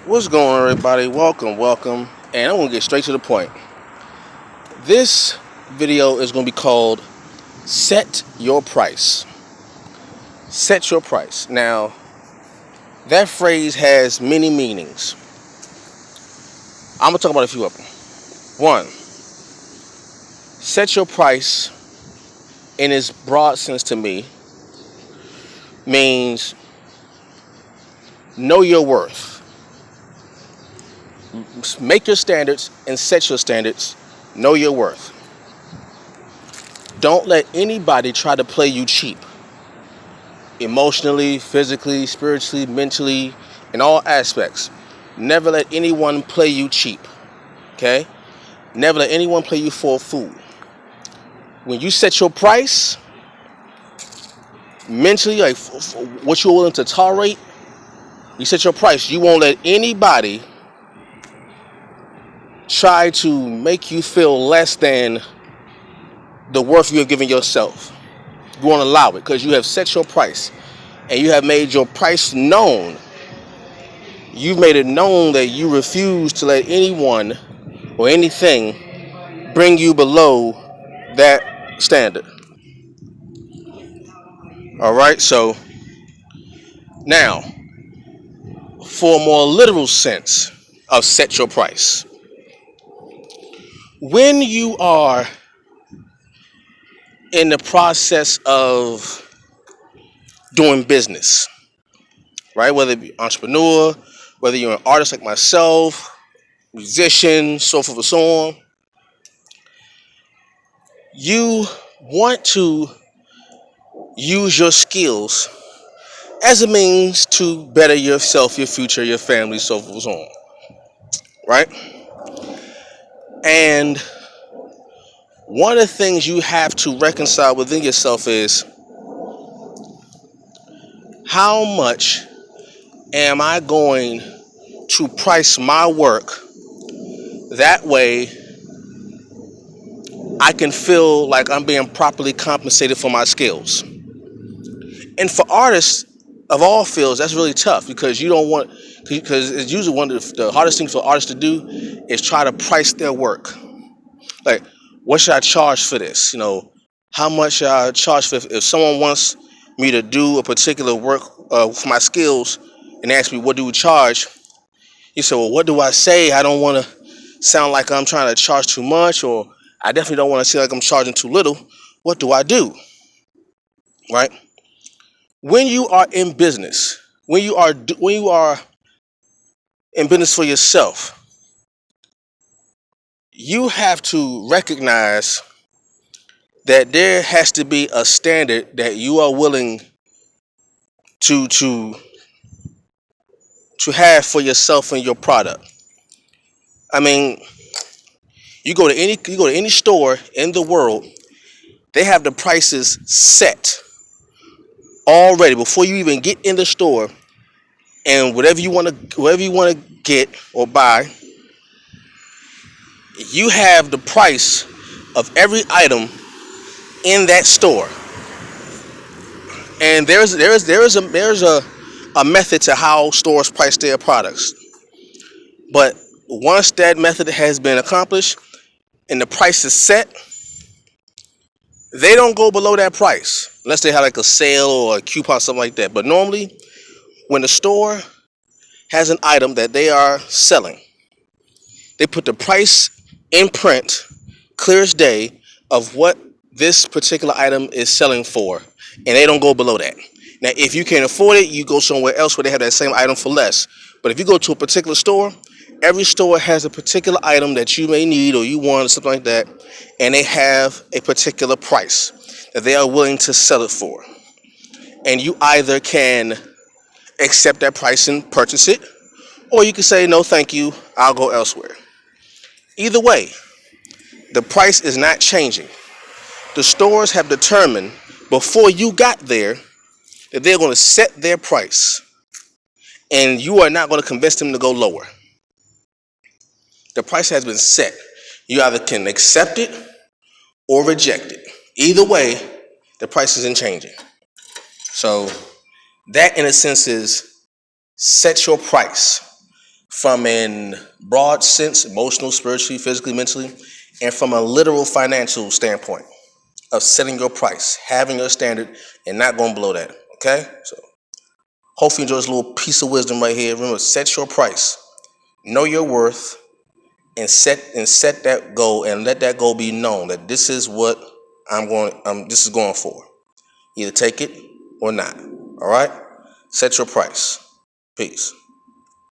What's going on, everybody? Welcome. And I'm gonna get straight to the point. This video is gonna be called Set Your Price. Set your price. Now, that phrase has many meanings. I'm gonna talk about a few of them. One, set your price in its broad sense to me means know your worth. Make your standards and set your standards. Know your worth. Don't let anybody try to play you cheap. Emotionally, physically, spiritually, mentally, in all aspects. Never let anyone play you cheap. Okay? Never let anyone play you for a fool. When you set your price, mentally, like what you're willing to tolerate, you set your price. You won't let anybody try to make you feel less than the worth you have given yourself. You won't allow it because you have set your price and you have made your price known. You've made it known that you refuse to let anyone or anything bring you below that standard. All right, so now for a more literal sense of set your price. When you are in the process of doing business, right? Whether it be entrepreneur, whether you're an artist like myself, musician, so forth and so on, you want to use your skills as a means to better yourself, your future, your family, so forth and so on, right? And one of the things you have to reconcile within yourself is how much am I going to price my work that way I can feel like I'm being properly compensated for my skills. And for artists of all fields, that's really tough because you don't want, because it's usually one of the hardest things for artists to do is try to price their work. Like, what should I charge for this? How much should I charge for if someone wants me to do a particular work for my skills and ask me what do we charge? You say, well, what do I say? I don't want to sound like I'm trying to charge too much, or I definitely don't want to seem like I'm charging too little. What do I do? Right? When you are in business, when you are in business for yourself, you have to recognize that there has to be a standard that you are willing to to to have for yourself and your product. I mean, you go to any store in the world, they have the prices set already before you even get in the store, and whatever you want to get or buy, you have the price of every item in that store. And there's a method to how stores price their products. But once that method has been accomplished and the price is set, they don't go below that price unless they have like a sale or a coupon, something like that. But normally, when the store has an item that they are selling, they put the price in print, clear as day, of what this particular item is selling for, and they don't go below that. Now, if you can't afford it, you go somewhere else where they have that same item for less. But if you go to a particular store, every store has a particular item that you may need or you want or something like that, and they have a particular price that they are willing to sell it for. And you either can accept that price and purchase it, or you can say, no, thank you, I'll go elsewhere. Either way, the price is not changing. The stores have determined before you got there that they're going to set their price, and you are not going to convince them to go lower. The price has been set. You either can accept it or reject it. Either way, the price isn't changing. So that, in a sense, is set your price from a broad sense, emotional, spiritually, physically, mentally, and from a literal financial standpoint of setting your price, having your standard, and not going below that. Okay? So hopefully you enjoy this little piece of wisdom right here. Remember, set your price, know your worth, and set that goal, and let that goal be known that this is what this is going for. Either take it or not. All right? Set your price. Peace.